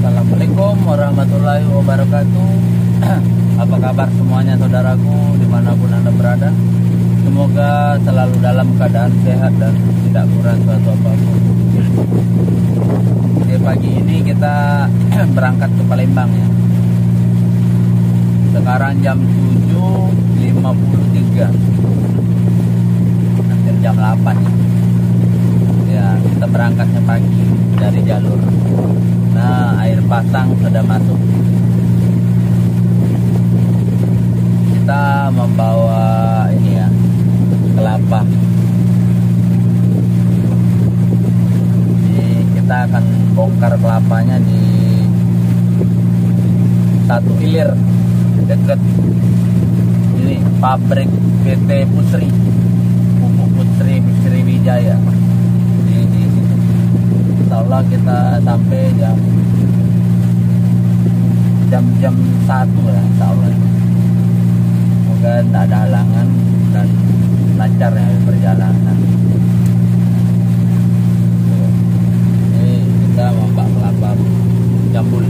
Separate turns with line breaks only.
Assalamualaikum warahmatullahi wabarakatuh. Apa kabar semuanya saudaraku dimanapun anda berada? Semoga selalu dalam keadaan sehat dan tidak kurang suatu apapun. Oke, pagi ini kita berangkat ke Palembang ya. Sekarang jam 7.53, hampir jam 8 ya. Ya, kita berangkatnya pagi dari jalur. Nah, air pasang sudah masuk. Kita membawa ini ya, kelapa. Jadi kita akan bongkar kelapanya di satu hilir dekat ini pabrik PT Pusri, Pupuk Pusri Wijaya. Di situ. Insyaallah kita sampai jam 1 ya, insyaallah. Semoga tidak ada halangan dan lancar ya perjalanan. Ini kita membawa kelapa jambul.